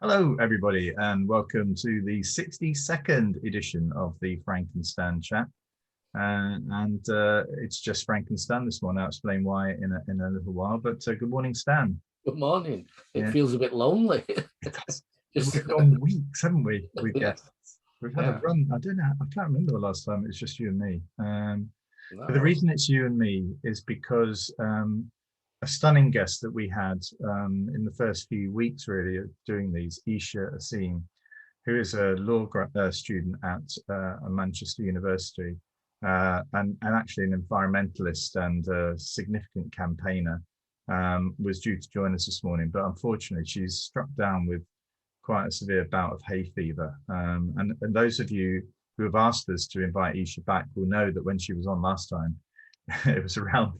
Hello, everybody, and welcome to the 62nd edition of the Frank and Stan Chat. It's just Frank and Stan this morning. I'll explain why in a little while. But good morning, Stan. Good morning. It feels a bit lonely. We've gone weeks, haven't we, with guests? We've had Yeah. a run. I can't remember the last time it was just you and me. No. But the reason it's you and me is because a stunning guest that we had in the first few weeks, really, of doing these, Isha Asim, who is a law student at Manchester University and actually an environmentalist and a significant campaigner, was due to join us this morning. But unfortunately, she's struck down with quite a severe bout of hay fever. And those of you who have asked us to invite Isha back will know that when she was on last time, it was around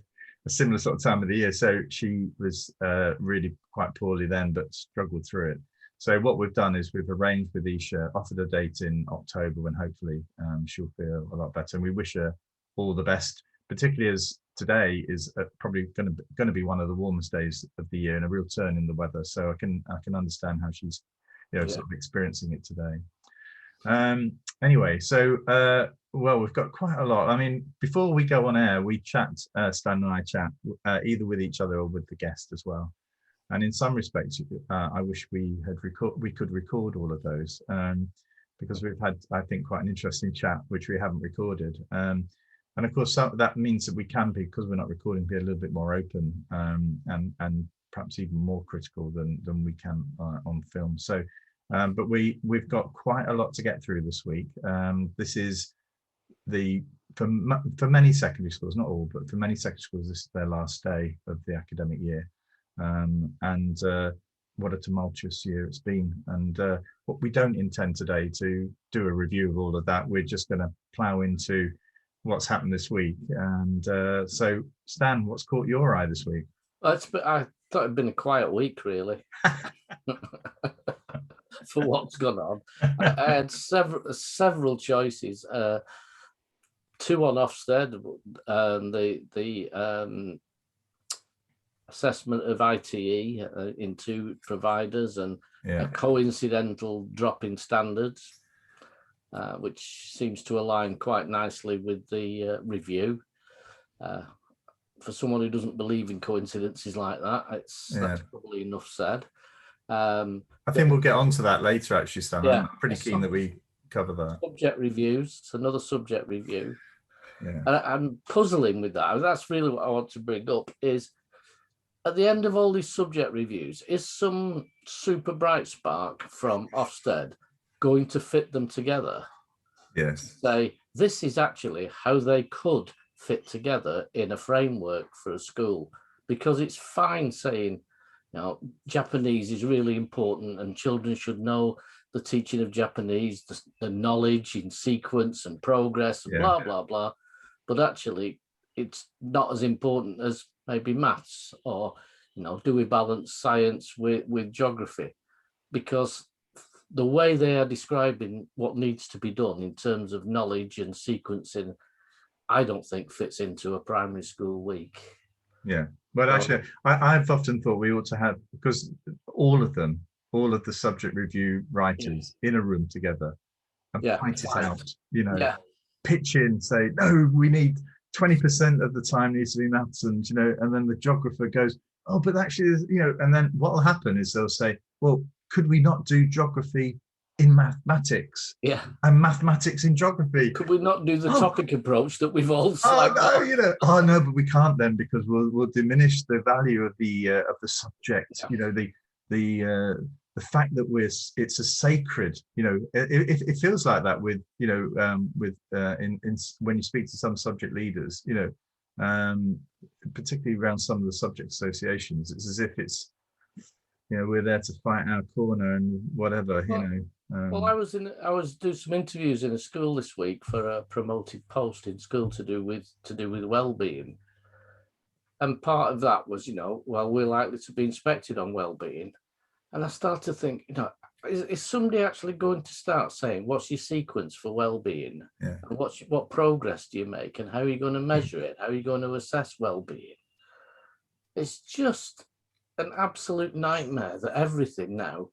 a similar sort of time of the year. So she was really quite poorly then, but struggled through it. So what we've done is we've arranged with Isha, offered a date in October when hopefully she'll feel a lot better. And we wish her all the best, particularly as today is probably going to be one of the warmest days of the year and a real turn in the weather. So I can understand how she's sort of experiencing it today. Anyway, so well, we've got quite a lot. I mean, before we go on air, we chat, Stan and I chat either with each other or with the guest as well. And in some respects, I wish we could record all of those because we've had, I think, quite an interesting chat which we haven't recorded. And of course, that means that we can be, because we're not recording, be a little bit more open and perhaps even more critical than we can on film. So. But we've got quite a lot to get through this week. This is for many secondary schools, not all, but for many secondary schools, this is their last day of the academic year. What a tumultuous year it's been. And what we don't intend today to do a review of all of that. We're just going to plow into what's happened this week. And so, Stan, what's caught your eye this week? I thought it'd been a quiet week, really. For what's gone on. I had several choices. Two on Ofsted, the assessment of ITE in two providers, and a coincidental drop in standards, which seems to align quite nicely with the review. For someone who doesn't believe in coincidences like that, that's probably enough said. I think we'll get onto that later, actually, Stan. I'm pretty keen that we cover that. Subject reviews. It's another subject review. Yeah. And I'm puzzling with that. That's really what I want to bring up is, at the end of all these subject reviews, is some super bright spark from Ofsted going to fit them together? Yes. Say, this is actually how they could fit together in a framework for a school. Because it's fine saying, Japanese is really important and children should know the teaching of Japanese, the knowledge in sequence and progress, and blah, blah, blah. But actually, it's not as important as maybe maths or, do we balance science with geography? Because the way they are describing what needs to be done in terms of knowledge and sequencing, I don't think fits into a primary school week. Yeah. Well, actually, I've often thought we ought to have, because all of the subject review writers in a room together and fight it out, pitch in, say, no, we need 20% of the time needs to be maths, and, and then the geographer goes, oh, but actually, and then what will happen is they'll say, well, could we not do geography in mathematics? Yeah. And mathematics in geography. Could we not do the topic approach that we've all Oh no, but we can't then, because we'll diminish the value of the subject. The fact that it's a sacred, it feels like that with when you speak to some subject leaders, particularly around some of the subject associations, it's as if it's we're there to fight our corner and whatever. Well, I was doing some interviews in a school this week for a promoted post in school to do with well-being, and part of that was we're likely to be inspected on well-being, and I started to think is somebody actually going to start saying what's your sequence for well-being, and what progress do you make, and how are you going to measure it, how are you going to assess well-being? It's just an absolute nightmare that everything now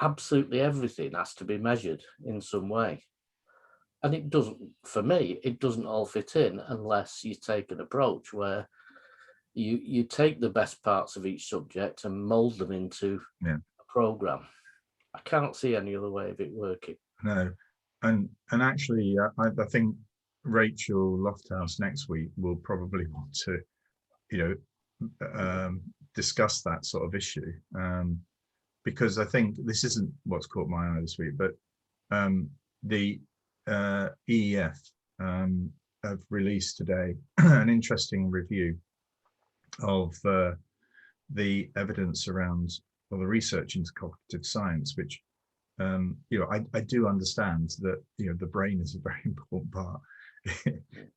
absolutely everything has to be measured in some way. And it doesn't, for me, it doesn't all fit in unless you take an approach where you take the best parts of each subject and mold them into Yeah. a program. I cannot see any other way of it working. No, and actually, I think Rachel Lofthouse next week will probably want to, you know, discuss that sort of issue, because I think this isn't what's caught my eye this week, but the EEF have released today an interesting review of the evidence around, or the research into cognitive science, which you know, I do understand that, you know, the brain is a very important part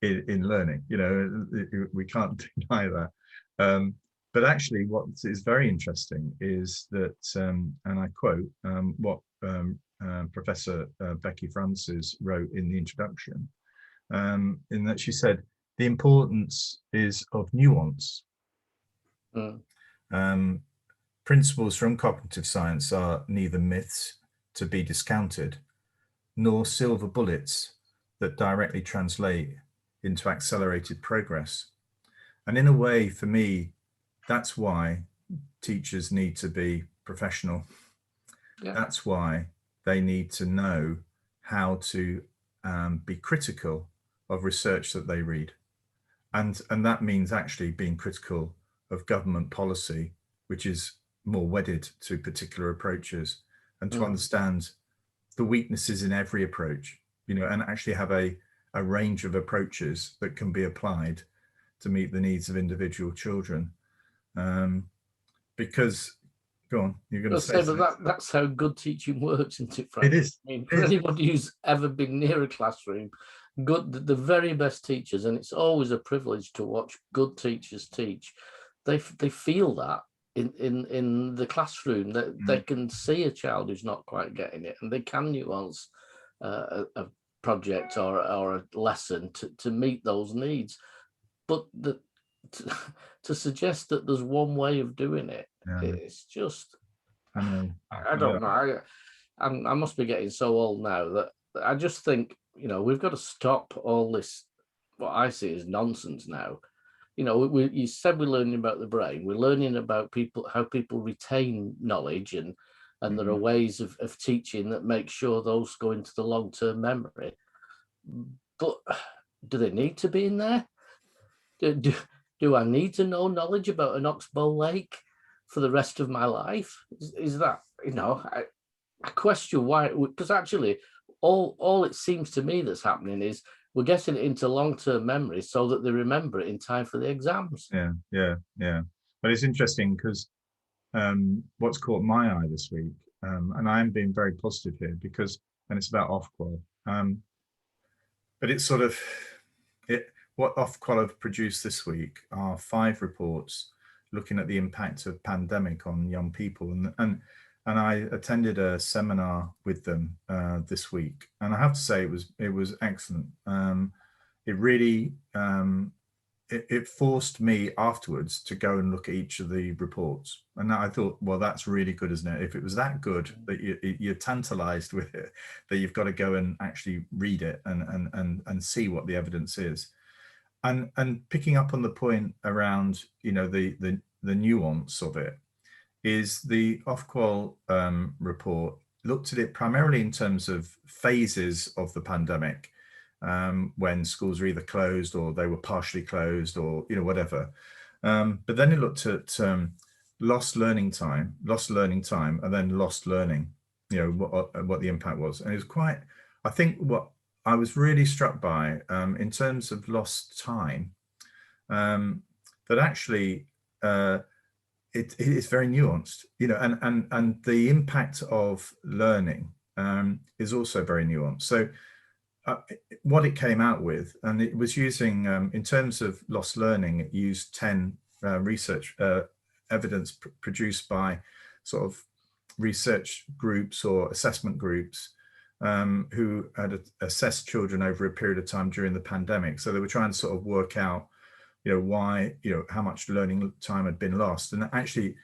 in learning. You know, we can't deny that. But actually, what is very interesting is that, and I quote what Professor Becky Francis wrote in the introduction, in that she said, the importance is of nuance. Principles from cognitive science are neither myths to be discounted, nor silver bullets that directly translate into accelerated progress. And in a way, for me, that's why teachers need to be professional. Yeah. That's why they need to know how to be critical of research that they read. And that means actually being critical of government policy, which is more wedded to particular approaches, and to understand the weaknesses in every approach, you know, and actually have a range of approaches that can be applied to meet the needs of individual children. Because, go on, you're going to say but that's how good teaching works, isn't it, Frank? It is. I mean, for anybody who's ever been near a classroom, the very best teachers, and it's always a privilege to watch good teachers teach, they feel that in the classroom, that they can see a child who's not quite getting it, and they can nuance a project or a lesson to meet those needs. But to suggest that there's one way of doing it, it's just, I don't know. I must be getting so old now that I just think, you know, we've got to stop all this, what I see as nonsense now. You know, you said we're learning about the brain, we're learning about people, how people retain knowledge, and there are ways of teaching that make sure those go into the long-term memory. But do they need to be in there? Do I need to know knowledge about an oxbow lake for the rest of my life? Is that, you know, I question why, because actually all it seems to me that's happening is we're getting it into long-term memory so that they remember it in time for the exams. Yeah. But it's interesting because what's caught my eye this week, and I am being very positive here because, and it's about Ofqual, but it's sort of, what Ofqual have produced this week are 5 reports looking at the impact of pandemic on young people, and I attended a seminar with them this week, and I have to say it was excellent. It really it forced me afterwards to go and look at each of the reports, and I thought, well, that's really good, isn't it? If it was that good that you're tantalized with it, that you've got to go and actually read it and see what the evidence is. And picking up on the point around, you know, the nuance of it, is the Ofqual report looked at it primarily in terms of phases of the pandemic, when schools were either closed or they were partially closed, or, you know, whatever. But then it looked at lost learning time, and then lost learning, you know, what the impact was. And it was quite, I think what I was really struck by, in terms of lost time, that actually it is very nuanced, you know, and the impact of learning is also very nuanced. So what it came out with, and it was using, in terms of lost learning, it used 10 research evidence produced by sort of research groups or assessment groups, who had assessed children over a period of time during the pandemic. So they were trying to sort of work out, you know, why, you know, how much learning time had been lost. And actually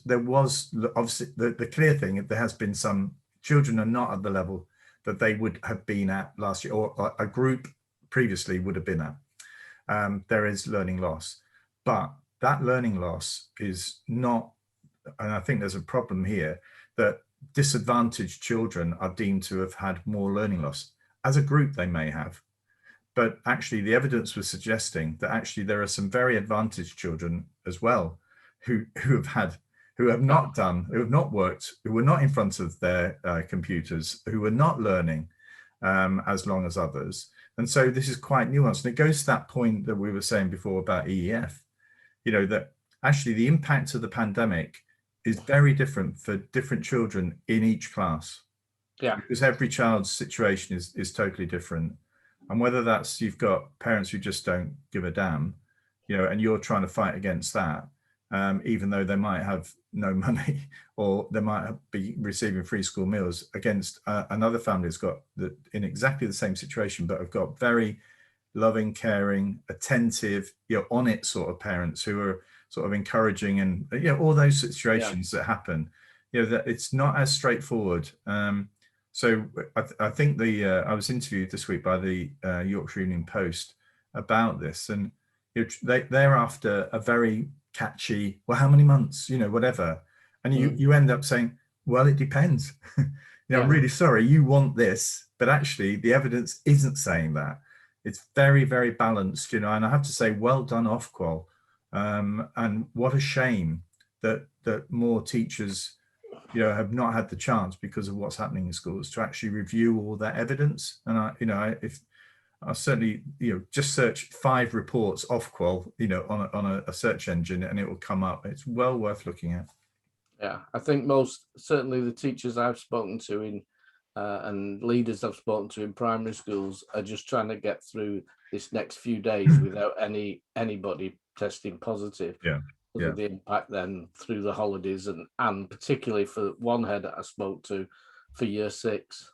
there was obviously the clear thing, there has been some children are not at the level that they would have been at last year, or a group previously would have been at. There is learning loss, but that learning loss is not, and I think there's a problem here, that disadvantaged children are deemed to have had more learning loss. As a group, they may have, but actually the evidence was suggesting that actually there are some very advantaged children as well who have not worked, who were not in front of their computers, who were not learning as long as others. And so this is quite nuanced. And it goes to that point that we were saying before about EEF, that actually the impact of the pandemic is very different for different children in each class. Yeah. Because every child's situation is totally different. And whether that's you've got parents who just don't give a damn, and you're trying to fight against that, even though they might have no money or they might be receiving free school meals, against another family that's got in exactly the same situation, but have got very loving, caring, attentive, on it sort of parents who are sort of encouraging, and all those situations that happen, that it's not as straightforward. So I think I was interviewed this week by the Yorkshire Evening Post about this, and they're after a very catchy, well, how many months, whatever, and you end up saying, well, it depends. I'm really sorry, you want this, but actually the evidence isn't saying that. It's very, very balanced, and I have to say, well done, Ofqual, and what a shame that more teachers have not had the chance, because of what's happening in schools, to actually review all that evidence. And I certainly, just search 5 reports Ofqual, on a search engine, and it will come up. It's well worth looking at. Yeah, I think certainly the teachers I've spoken to and leaders I've spoken to in primary schools are just trying to get through this next few days without anybody testing positive. Because of the impact then through the holidays, and particularly for one head that I spoke to for year 6,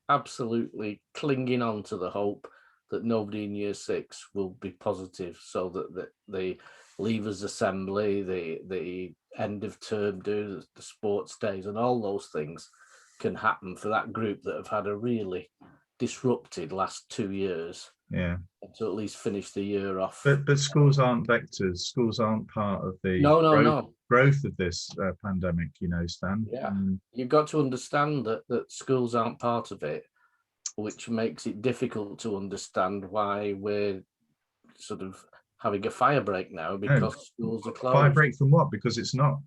absolutely clinging on to the hope that nobody in year 6 will be positive, so that the leavers assembly, the end of term do, the sports days and all those things can happen for that group that have had a really disrupted last 2 years. Yeah. To at least finish the year off. But schools aren't vectors. Schools aren't part of the growth of this pandemic, Stan. Yeah, you've got to understand that schools aren't part of it, which makes it difficult to understand why we're sort of having a fire break now, because schools are closed. Fire break from what? Because it's not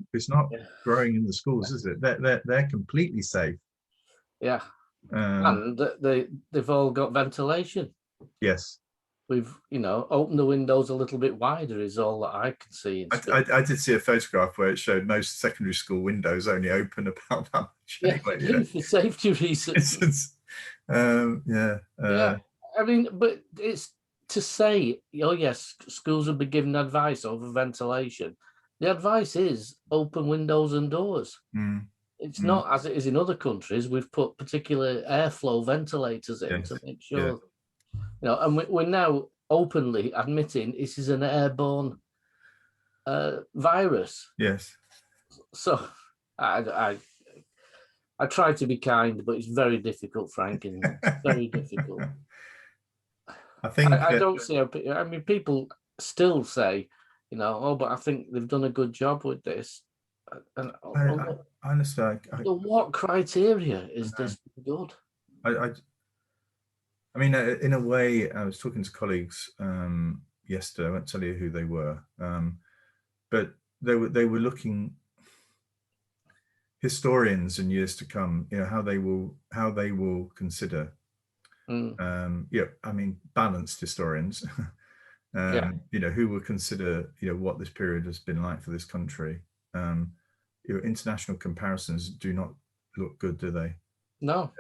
growing in the schools, is it? They're completely safe. Yeah, and they've all got ventilation. Yes. We've, opened the windows a little bit wider is all that I can see. I did see a photograph where it showed most secondary school windows only open about that much. Anyway, for safety reasons. Yeah. I mean, but it's to say, oh yes, schools will be given advice over ventilation. The advice is open windows and doors. It's not as it is in other countries. We've put particular airflow ventilators in to make sure. And we're now openly admitting this is an airborne virus. Yes. So I try to be kind, but it's very difficult, Frank, and very difficult. I think I don't see how. I mean, people still say, oh, but I think they've done a good job with this. And I understand. What criteria is this good? I mean, in a way, I was talking to colleagues yesterday. I won't tell you who they were, but they were looking, historians in years to come, how they will consider. I mean, balanced historians, who will consider, what this period has been like for this country. International comparisons do not look good, do they? No.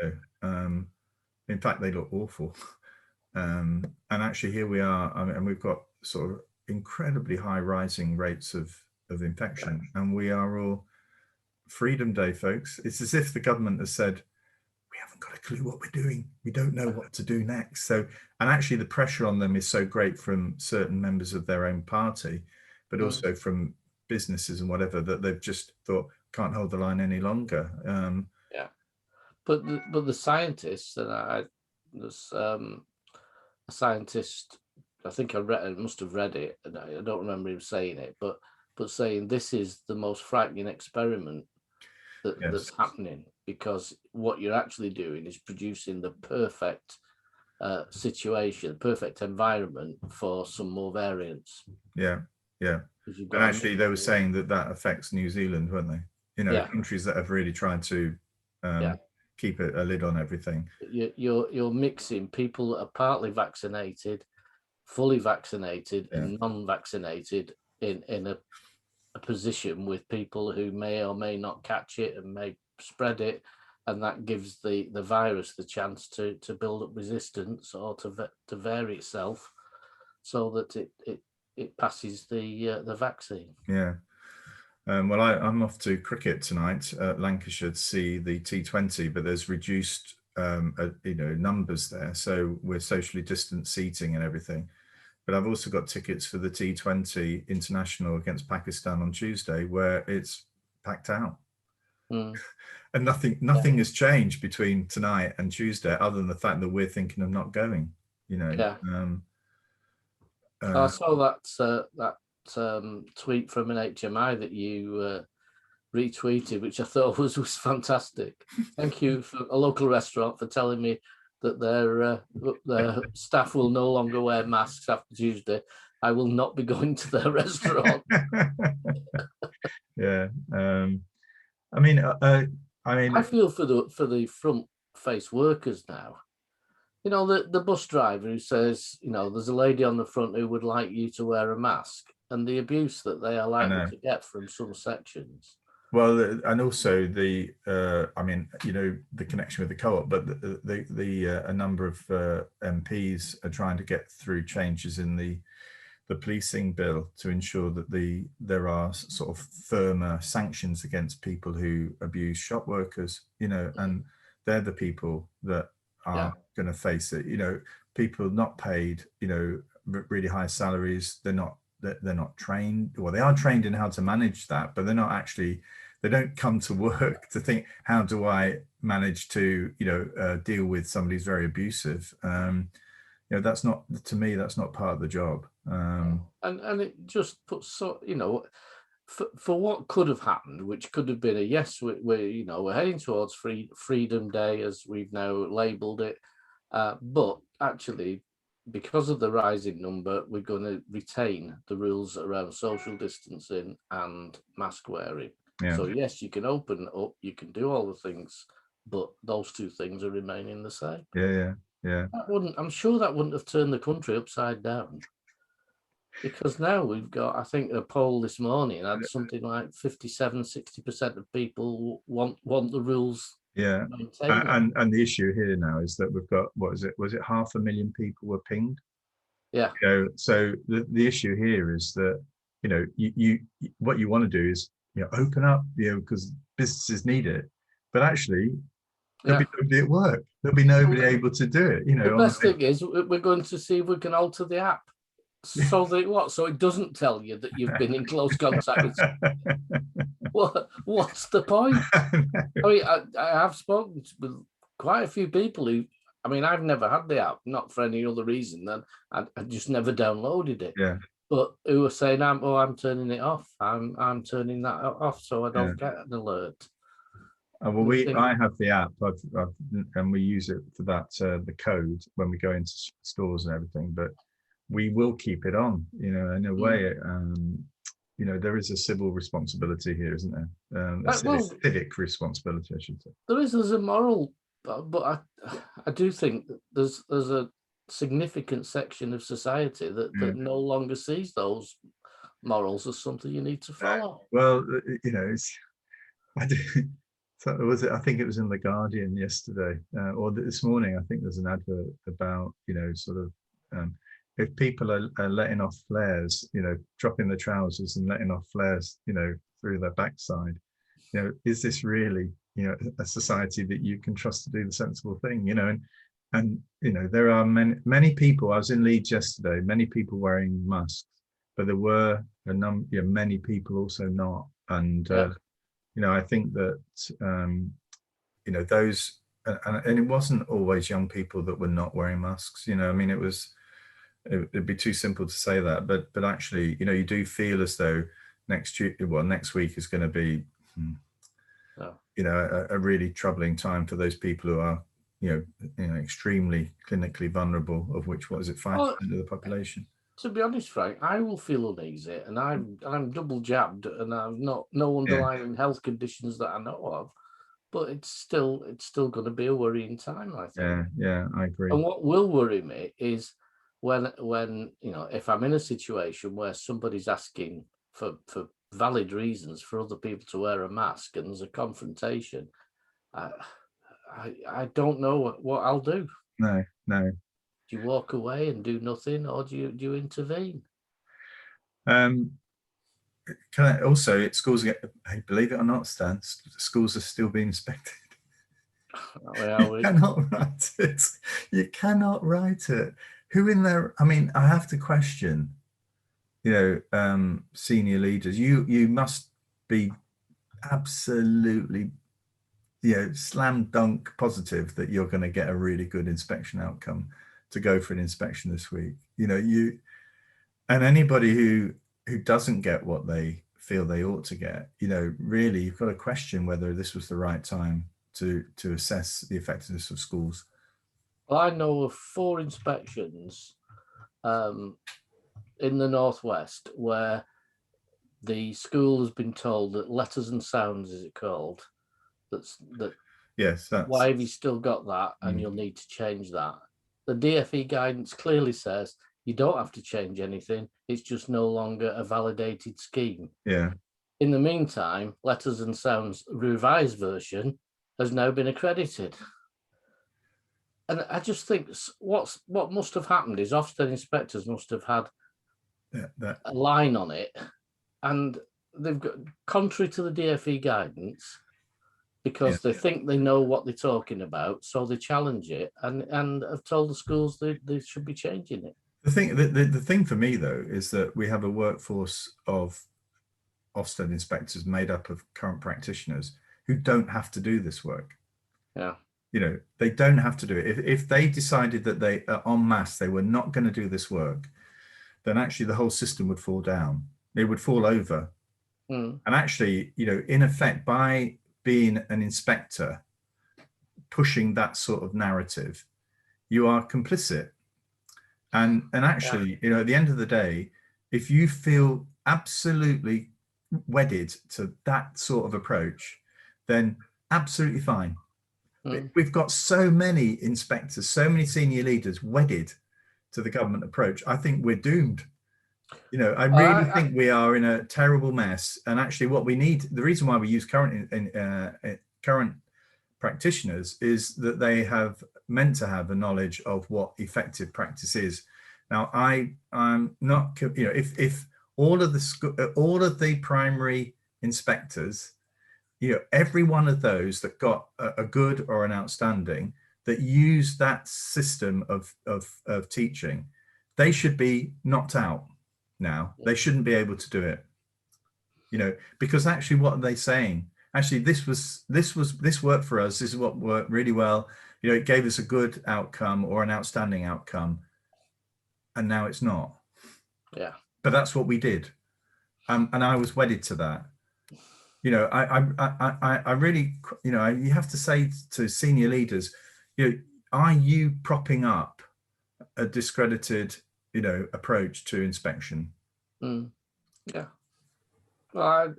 In fact, they look awful. And actually, here we are, and we've got sort of incredibly high rising rates of infection, and we are all Freedom Day, folks. It's as if the government has said, we haven't got a clue what we're doing. We don't know what to do next. So, and actually the pressure on them is so great from certain members of their own party, but also from businesses and whatever that they've just thought can't hold the line any longer. Yeah, but the scientists, and there's a scientist, I think I must have read it, and I don't remember him saying it, but saying this is the most frightening experiment that's happening, because what you're actually doing is producing the perfect situation, perfect environment for some more variants. Yeah. And actually, they were saying that affects New Zealand, weren't they? You know, countries that have really tried to keep a lid on everything. You're mixing people that are partly vaccinated, fully vaccinated, and non-vaccinated in a position with people who may or may not catch it and may spread it, and that gives the virus the chance to build up resistance or to vary itself, so that it passes the vaccine. Yeah. Well, I'm off to cricket tonight at Lancashire to see the T20, but there's reduced numbers there, so we're socially distant seating and everything. But I've also got tickets for the T20 international against Pakistan on Tuesday, where it's packed out. And nothing has changed between tonight and Tuesday, other than the fact that we're thinking of not going. I saw that tweet from an HMI that you retweeted, which I thought was fantastic. Thank you for a local restaurant for telling me that their staff will no longer wear masks after Tuesday. I will not be going to their restaurant. Yeah. I mean, I feel for the front face workers now. You know, the bus driver who says, you know, there's a lady on the front who would like you to wear a mask, and the abuse that they are likely to get from some sections. Well, and also the connection with the co-op, but a number of MPs are trying to get through changes in the policing bill to ensure that there are sort of firmer sanctions against people who abuse shop workers, and they're the people that are going to face it. People not paid, really high salaries. They're not trained. Well, they are trained in how to manage that, but they don't come to work to think, how do I manage to, deal with somebody who's very abusive? That's not, to me, that's not part of the job. And it just puts, for what could have happened, which could have been we're heading towards Freedom Day, as we've now labelled it, but actually, because of the rising number, we're going to retain the rules around social distancing and mask wearing. So yes, you can open up, you can do all the things, but those two things are remaining the same. I'm sure that wouldn't have turned the country upside down. Because now we've got, I think, a poll this morning had something like 57-60% of people want the rules. And the issue here now is that we've got, was it 500,000 people were pinged? So the issue here is that you what you want to do is open up, because businesses need it, but actually there'll be nobody at work. There'll be nobody able to do it. The best thing is we're going to see if we can alter the app. So it doesn't tell you that you've been in close contact with what's the point? I mean, I have spoken with quite a few people who, I mean, I've never had the app, not for any other reason than I just never downloaded it. But who are saying, I'm turning it off. I'm turning that off so I don't get an alert. Well, I have the app, and we use it for that, the code when we go into stores and everything, but we will keep it on, in a way. There is a civil responsibility here, isn't there? Civic responsibility, I should say. There's a moral, but I do think that there's a significant section of society that no longer sees those morals as something you need to follow. Well, I think it was in The Guardian yesterday, or this morning. I think there's an advert about, if people are letting off flares, dropping the trousers and letting off flares, through their backside, is this really, a society that you can trust to do the sensible thing, and there are many people. I was in Leeds yesterday, many people wearing masks, but there were many people also not. And Yeah. I think that those, and it wasn't always young people that were not wearing masks. I mean, it'd be too simple to say that, but actually, you do feel as though next week is going to be, a really troubling time for those people who are, extremely clinically vulnerable, of which, what is it, 5% of the population? To be honest, Frank, I will feel uneasy, and I'm double jabbed, and I've no underlying health conditions that I know of. But it's still going to be a worrying time, I think. Yeah, I agree. And what will worry me is when if I'm in a situation where somebody's asking for valid reasons for other people to wear a mask and there's a confrontation, I don't know what I'll do. No. Do you walk away and do nothing, or do you intervene? Can I also, at schools, believe it or not, Stan, schools are still being inspected. You cannot write it. You cannot write it. Who in there? I mean, I have to question, senior leaders. You must be absolutely, slam dunk positive that you're going to get a really good inspection outcome to go for an inspection this week. And anybody who doesn't get what they feel they ought to get, really, you've got to question whether this was the right time to assess the effectiveness of schools. Well, I know of 4 inspections in the Northwest where the school has been told that letters and sounds, is it called? Yes. Why have you still got that? And you'll need to change that. The DFE guidance clearly says you don't have to change anything. It's just no longer a validated scheme. Yeah. In the meantime, letters and sounds revised version has now been accredited. And I just think what must have happened is Ofsted inspectors must have had a line on it, and they've got, contrary to the DFE guidance, because they think they know what they're talking about, so they challenge it and have told the schools they should be changing it. The thing for me, though, is that we have a workforce of Ofsted inspectors made up of current practitioners who don't have to do this work. Yeah. They don't have to do it. If they decided that they en masse they were not going to do this work, then actually the whole system would fall down. It would fall over. And actually, in effect, by being an inspector, pushing that sort of narrative, you are complicit. And actually, at the end of the day, if you feel absolutely wedded to that sort of approach, then absolutely fine. We've got so many inspectors, so many senior leaders wedded to the government approach. I think we're doomed. I really think we are in a terrible mess. And actually, what we need, the reason why we use current practitioners, is that they have meant to have a knowledge of what effective practice is. Now, I'm not, if all of the primary inspectors, every one of those that got a good or an outstanding, that use that system of teaching, they should be knocked out now. They shouldn't be able to do it, because actually what are they saying? Actually, this worked for us. This is what worked really well. It gave us a good outcome or an outstanding outcome, and now it's not. Yeah. But that's what we did, and I was wedded to that. I really, you have to say to senior leaders, are you propping up a discredited, approach to inspection? Yeah. Well,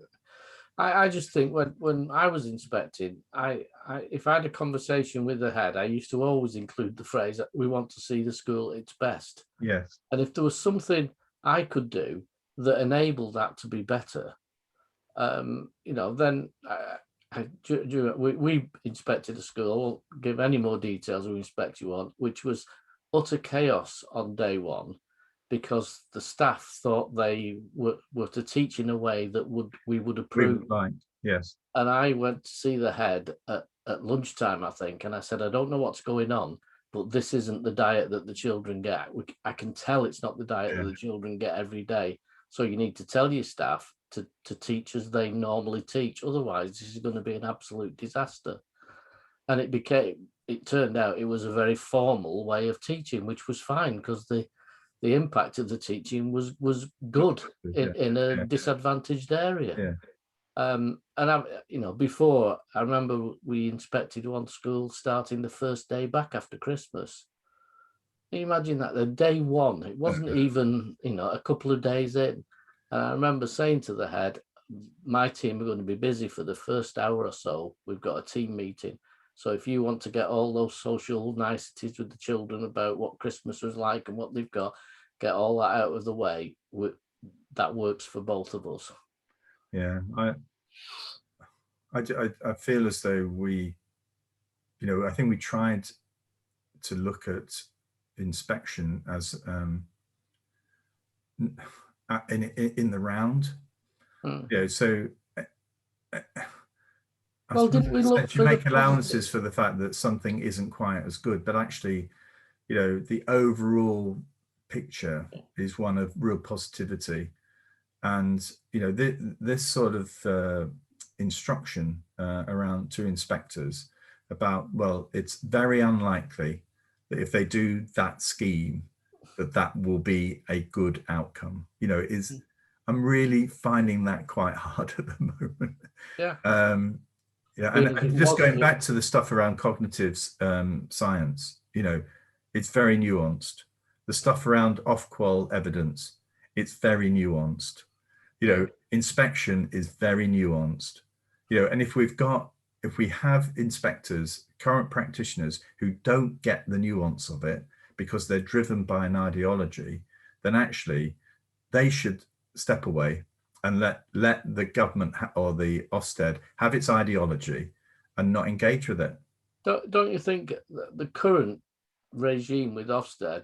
I just think when I was inspected, if I had a conversation with the head, I used to always include the phrase, "We want to see the school at its best." Yes. And if there was something I could do that enabled that to be better, then we inspected a school. I won't give any more details. We inspected one, which was utter chaos on day one, because the staff thought they were to teach in a way that we would approve. Yes. And I went to see the head at lunchtime, I think, and I said, I don't know what's going on, but this isn't the diet that the children get. I can tell it's not the diet that the children get every day. So you need to tell your staff to teach as they normally teach. Otherwise, this is going to be an absolute disaster. And it turned out it was a very formal way of teaching, which was fine because the impact of the teaching was good in a disadvantaged area. And I, before, I remember we inspected one school starting the first day back after Christmas. Can you imagine that? The day one, it wasn't even, a couple of days in. And I remember saying to the head, my team are going to be busy for the first hour or so. We've got a team meeting. So if you want to get all those social niceties with the children about what Christmas was like and what they've got, get all that out of the way. That works for both of us. Yeah, I feel as though we, I think we tried to look at inspection as in the round. So well, didn't we look you make allowances for the fact that something isn't quite as good, but actually, the overall picture is one of real positivity. And this sort of instruction around to inspectors about, well, it's very unlikely that if they do that scheme that will be a good outcome. I'm really finding that quite hard at the moment. And just going back to the stuff around cognitive science, it's very nuanced. The stuff around off-qual evidence, it's very nuanced. Inspection is very nuanced. And if we have inspectors, current practitioners who don't get the nuance of it because they're driven by an ideology, then actually they should step away and let the government or the Ofsted have its ideology and not engage with it. Don't you think that the current regime with Ofsted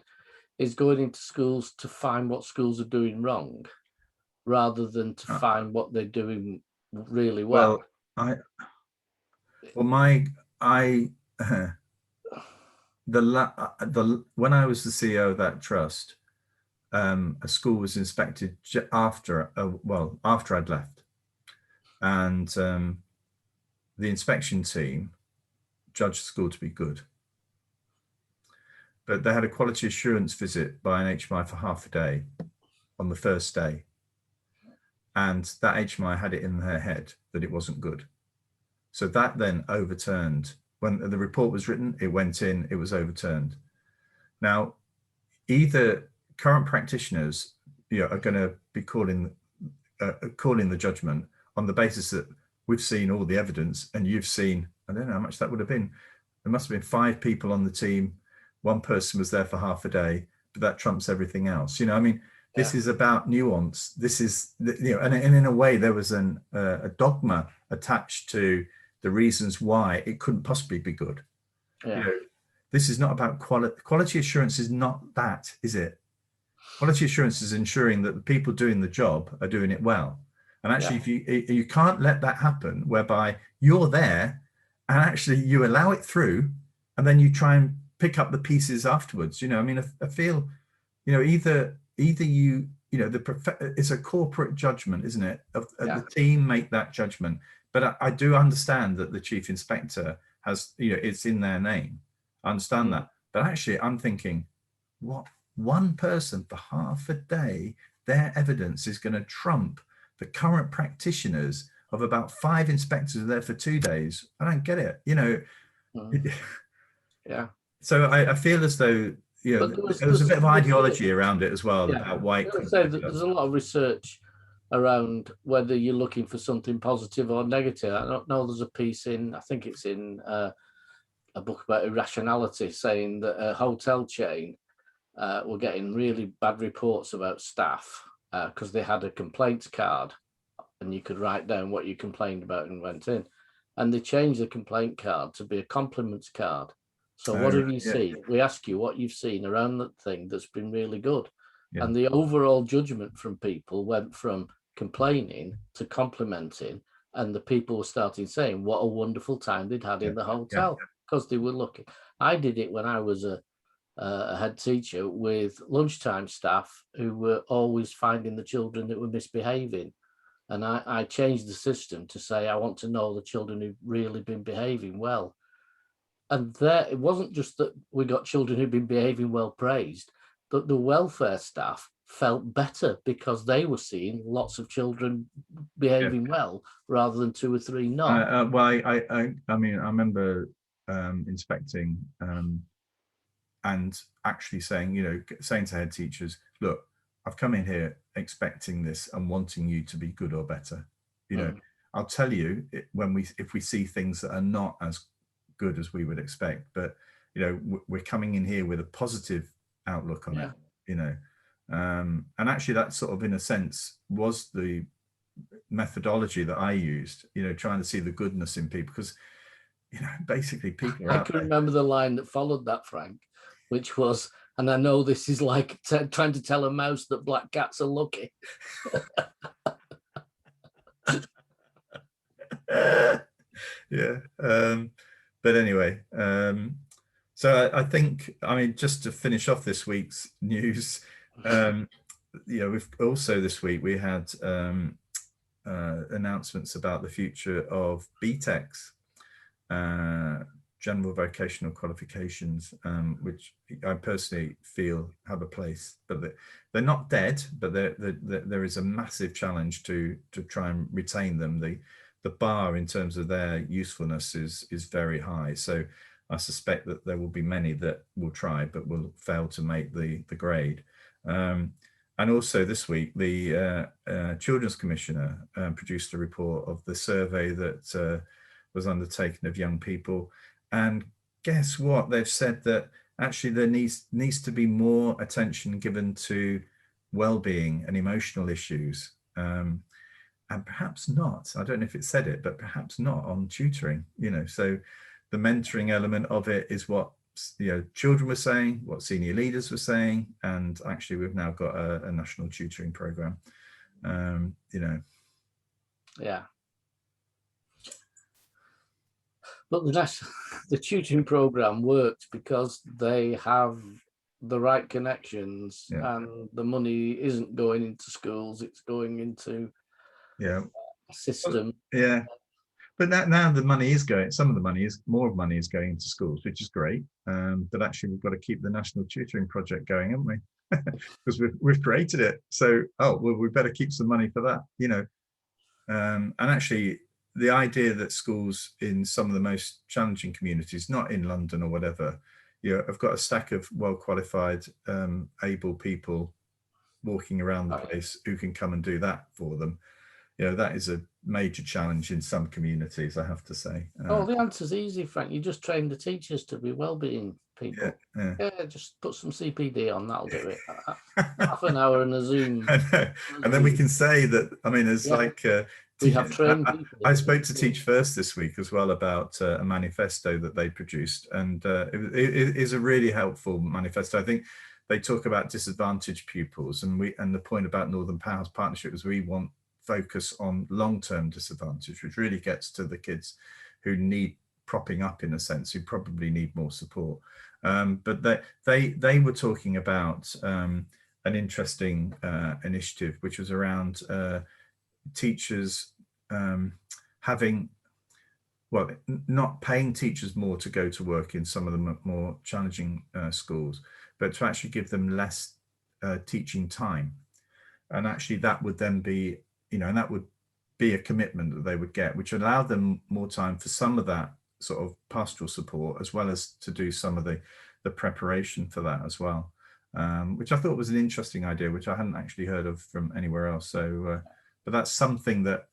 is going into schools to find what schools are doing wrong rather than to find what they're doing really well? When I was the CEO of that trust, a school was inspected after I'd left, and the inspection team judged the school to be good, but they had a quality assurance visit by an HMI for half a day on the first day, and that HMI had it in their head that it wasn't good. So that then overturned. When the report was written, it went in, it was overturned. Now, either current practitioners are going to be calling the judgment on the basis that we've seen all the evidence and you've seen, I don't know how much that would have been. There must have been 5 people on the team. One person was there for half a day, but that trumps everything else. This is about nuance. This is, and in a way there was a dogma attached to the reasons why it couldn't possibly be good. This is not about quality. Quality assurance is not that, is it? Quality assurance is ensuring that the people doing the job are doing it well. And actually, if you can't let that happen, whereby you're there and actually you allow it through, and then you try and pick up the pieces afterwards. I feel, either it's a corporate judgment, isn't it? The team make that judgment. But I do understand that the chief inspector has, it's in their name. I understand that. But actually, I'm thinking, what? One person for half a day, their evidence is going to trump the current practitioners of about 5 inspectors there for 2 days. I don't get it, So I feel as though, there was a bit of ideology around it as well about why it couldn't. There's a lot of research around whether you're looking for something positive or negative. I don't know, there's a piece I think it's in a book about irrationality, saying that a hotel chain were getting really bad reports about staff because they had a complaints card and you could write down what you complained about and went in. And they changed the complaint card to be a compliments card. So what have you seen? We ask you what you've seen around that thing that's been really good. And the overall judgment from people went from complaining to complimenting, and the people were starting saying what a wonderful time they'd had in the hotel because they were looking. I did it when I was a a head teacher with lunchtime staff who were always finding the children that were misbehaving. And I changed the system to say, I want to know the children who've really been behaving well. And there, it wasn't just that we got children who'd been behaving well praised, but the welfare staff felt better because they were seeing lots of children behaving well rather than 2 or 3 not. Well, I mean, I remember inspecting and actually saying, saying to head teachers, look, I've come in here expecting this and wanting you to be good or better. I'll tell you if we see things that are not as good as we would expect, but we're coming in here with a positive outlook on it. And actually that sort of, in a sense, was the methodology that I used, trying to see the goodness in people, because basically people are I can remember the line that followed that, Frank, which was, and I know this is like trying to tell a mouse that black cats are lucky. Yeah. But anyway, so I think, I mean, just to finish off this week's news, we've also this week we had announcements about the future of BTECs, general vocational qualifications, which I personally feel have a place, but they're not dead, but there is a massive challenge to try and retain them. The bar in terms of their usefulness is very high. So I suspect that there will be many that will try, but will fail to make the grade. And also this week, the Children's Commissioner produced a report of the survey that was undertaken of young people. And guess what? They've said that actually there needs to be more attention given to well-being and emotional issues. And perhaps not, I don't know if it said it, but perhaps not on tutoring, so the mentoring element of it is what children were saying, what senior leaders were saying, and actually we've now got a national tutoring program. Yeah. But the tutoring program works because they have the right connections, and the money isn't going into schools, it's going into a system. But now the money is going, more money is going into schools, which is great. But actually we've got to keep the national tutoring project going, haven't we? Because we've created it. So, we better keep some money for that, and actually the idea that schools in some of the most challenging communities, not in London or whatever, have got a stack of well-qualified, able people walking around the place who can come and do that for them. That is a major challenge in some communities, I have to say. The answer's easy, Frank. You just train the teachers to be well-being people. Just put some CPD on, that'll do it. Half an hour in a Zoom. And then we can say that, I mean, it's like... we have trained people. I spoke to Teach First this week as well about a manifesto that they produced, and it is a really helpful manifesto. I think they talk about disadvantaged pupils, and the point about Northern Powers Partnership is we want focus on long-term disadvantage, which really gets to the kids who need propping up, in a sense, who probably need more support. But they were talking about an interesting initiative, which was around teachers not paying teachers more to go to work in some of the more challenging schools, but to actually give them less teaching time. And actually that would then be, and that would be a commitment that they would get, which allowed them more time for some of that sort of pastoral support, as well as to do some of the preparation for that as well, which I thought was an interesting idea, which I hadn't actually heard of from anywhere else. So, but that's something that,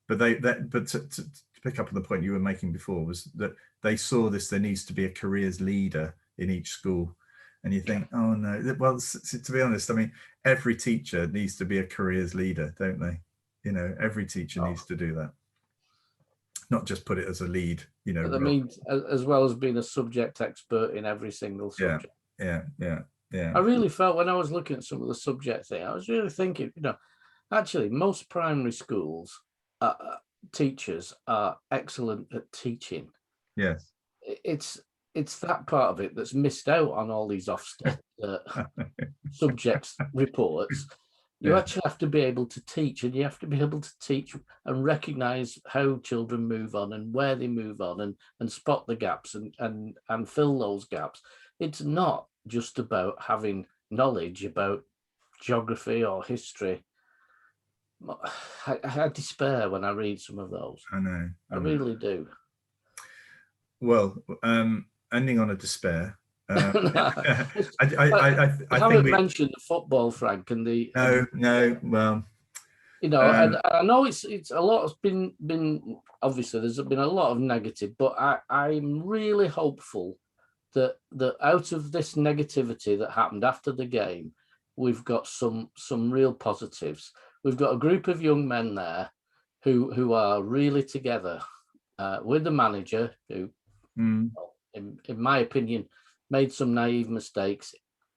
but to pick up on the point you were making before, was that they saw this, there needs to be a careers leader in each school. And you think, oh no, well, to be honest, I mean, every teacher needs to be a careers leader, don't they? Every teacher needs to do that. Not just put it as a lead, But I mean, as well as being a subject expert in every single subject. Yeah. I really felt when I was looking at some of the subject thing, I was really thinking, actually, most primary schools teachers are excellent at teaching. Yes. It's it's that part of it that's missed out on all these Ofsted subjects reports. You actually have to be able to teach, and you have to be able to teach and recognize how children move on and where they move on, and spot the gaps and fill those gaps. It's not just about having knowledge about geography or history. I despair when I read some of those. I know. I really do. Well, ending on a despair. I I haven't think mentioned the football, Frank, and the well, you know, and I know it's a lot has been obviously there's been a lot of negative, but I'm really hopeful that out of this negativity that happened after the game, we've got some real positives. We've got a group of young men there who are really together with the manager who, in my opinion, made some naive mistakes,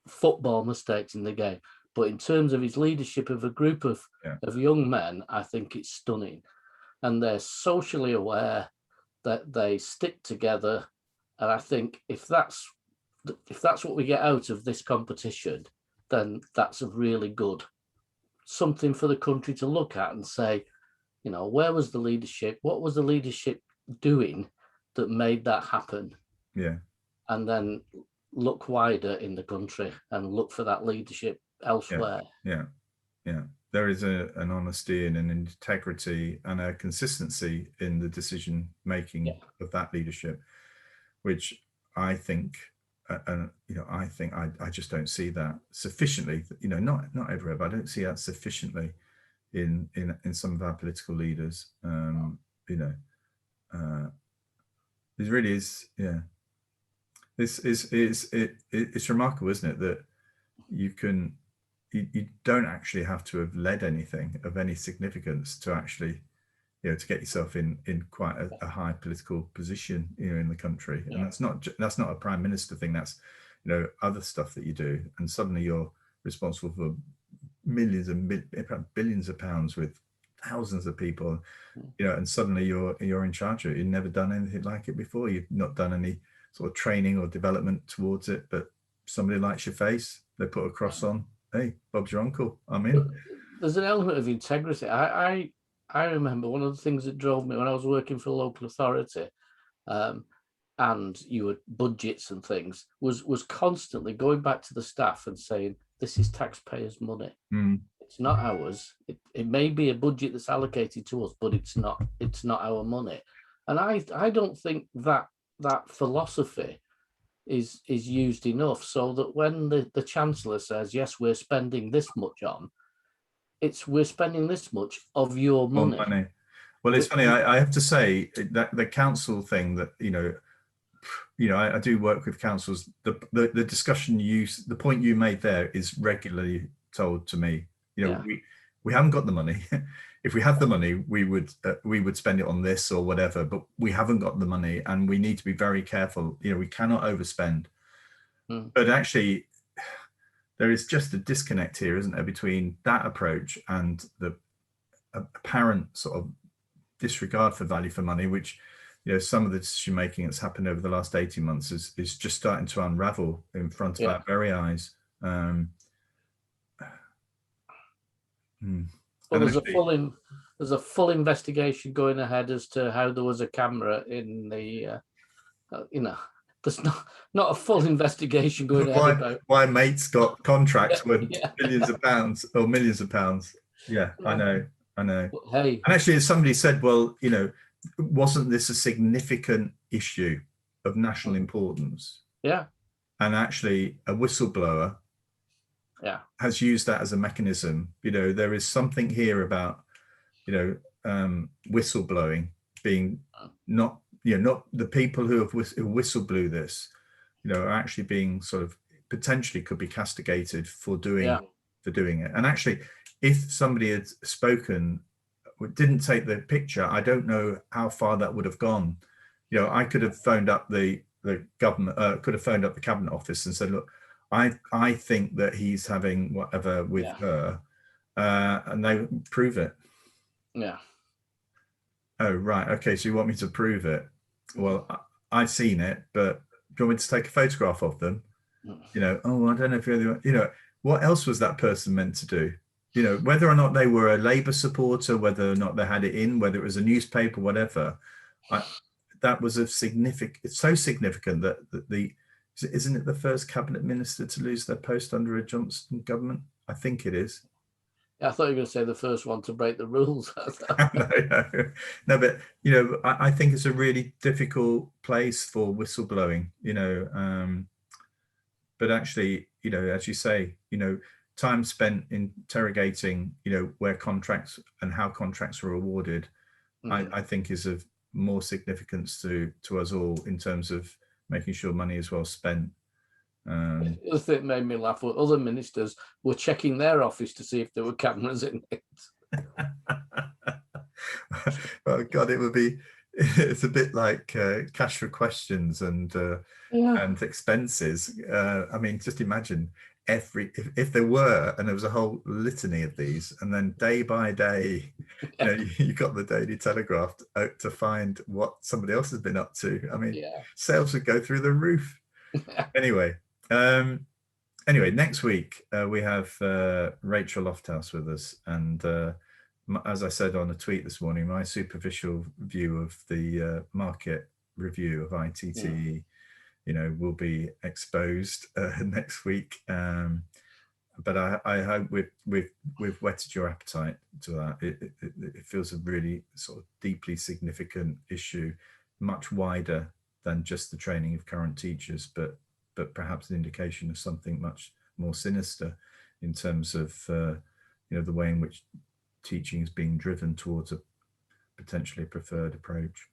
football mistakes in the game. But in terms of his leadership of a group of young men, I think it's stunning. And they're socially aware, that they stick together. And I think if that's what we get out of this competition, then that's a really good something for the country to look at and say, you know, where was the leadership? What was the leadership doing that made that happen? Yeah. And then look wider in the country and look for that leadership elsewhere. Yeah. There is an honesty and an integrity and a consistency in the decision making of that leadership, which I think, I just don't see that sufficiently. You know, not everywhere, but I don't see that sufficiently in some of our political leaders. It really is. Yeah. It's remarkable, isn't it, that you don't actually have to have led anything of any significance to actually, you know, to get yourself in quite a high political position, you know, in the country. And that's not a prime minister thing. That's, you know, other stuff that you do, and suddenly you're responsible for millions and billions of pounds with thousands of people, you know, and suddenly you're in charge of it. You've never done anything like it before. You've not done any sort of training or development towards it, but somebody likes your face, they put a cross on, hey, Bob's your uncle, I'm in. There's an element of integrity. I remember one of the things that drove me when I was working for a local authority, and you had budgets and things, was constantly going back to the staff and saying, this is taxpayers' money. It's not ours. It may be a budget that's allocated to us, but it's not our money. And I don't think that philosophy is used enough, so that when the Chancellor says, yes, we're spending this much on, we're spending this much of your money. Well, it's funny, I have to say that the council thing that, I do work with councils, the discussion the point you made there is regularly told to me. We haven't got the money. If we had the money, we would spend it on this or whatever, but we haven't got the money, and we need to be very careful. We cannot overspend. But actually, there is just a disconnect here, isn't there, between that approach and the apparent sort of disregard for value for money, which, some of the decision making that's happened over the last 18 months is just starting to unravel in front of our very eyes. Well, there's a full investigation going ahead as to how there was a camera in the, there's not a full investigation going ahead about why mates got contracts worth billions of pounds or millions of pounds. Yeah, I know. Well, hey, and actually, as somebody said, well, wasn't this a significant issue of national importance? Yeah. And actually, a whistleblower has used that as a mechanism. There is something here about, whistleblowing being not the people who whistle blew this, are actually being sort of potentially could be castigated for doing it. And actually, if somebody had spoken, didn't take the picture, I don't know how far that would have gone. I could have phoned up the government, could have phoned up the Cabinet Office and said, look, I think that he's having whatever with her, and they prove it. Yeah. Oh, right. Okay. So you want me to prove it? Well, I've seen it, but you want me to take a photograph of them? Mm. You know, oh, I don't know if you're, you know, what else was that person meant to do? You know, whether or not they were a Labour supporter, whether or not they had it in, whether it was a newspaper, whatever, that was a significant, it's so significant that isn't it the first cabinet minister to lose their post under a Johnson government? I think it is. I thought you were going to say the first one to break the rules. No, but you know, I think it's a really difficult place for whistleblowing, you know, but actually, you know, as you say, you know, time spent interrogating, you know, where contracts and how contracts were awarded, I think is of more significance to us all in terms of making sure money is well spent. The other thing that made me laugh was other ministers were checking their office to see if there were cameras in it. Oh God, it would be. It's a bit like cash for questions and expenses. I mean, just imagine if there were, and there was a whole litany of these, and then day by day, you know, you got the Daily Telegraph out to find what somebody else has been up to. I mean, sales would go through the roof. Anyway, next week we have Rachel Lofthouse with us, and as I said on a tweet this morning, my superficial view of the market review of ITTE, you know, will be exposed next week. But I hope we've whetted your appetite to that. It feels a really sort of deeply significant issue, much wider than just the training of current teachers, but perhaps an indication of something much more sinister in terms of you know, the way in which teaching is being driven towards a potentially preferred approach.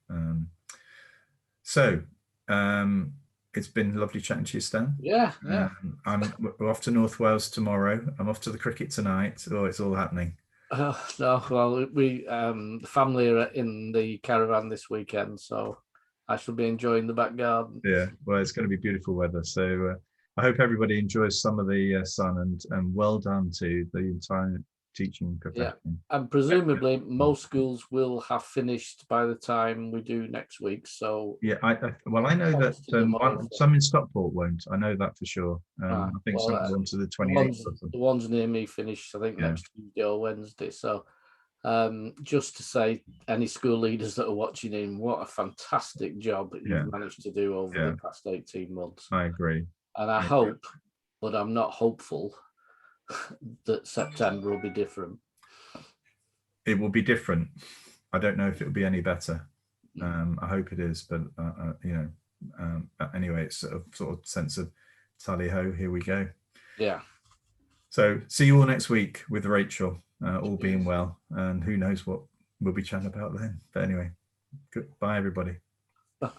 It's been lovely chatting to you, Stan. Yeah. We're off to North Wales tomorrow. I'm off to the cricket tonight. Oh, it's all happening. No, well, we the family are in the caravan this weekend, so I shall be enjoying the back garden. Yeah, well, it's going to be beautiful weather, so I hope everybody enjoys some of the sun, and well done to the entire teaching profession. Yeah, and presumably most schools will have finished by the time we do next week. So yeah, I know that some in Stockport won't. I know that for sure. I think some will on to the 28th. The ones near me finish, I think, next Tuesday or Wednesday. So just to say, any school leaders that are watching in, what a fantastic job that you've managed to do over the past 18 months. I agree. And I hope, but I'm not hopeful, that September will be different. It will be different. I don't know if it will be any better. I hope it is, but you know, anyway, it's a sort of sense of tally ho, here we go. Yeah. So see you all next week with Rachel, all being well, and who knows what we'll be chatting about then. But anyway, goodbye everybody. Bye.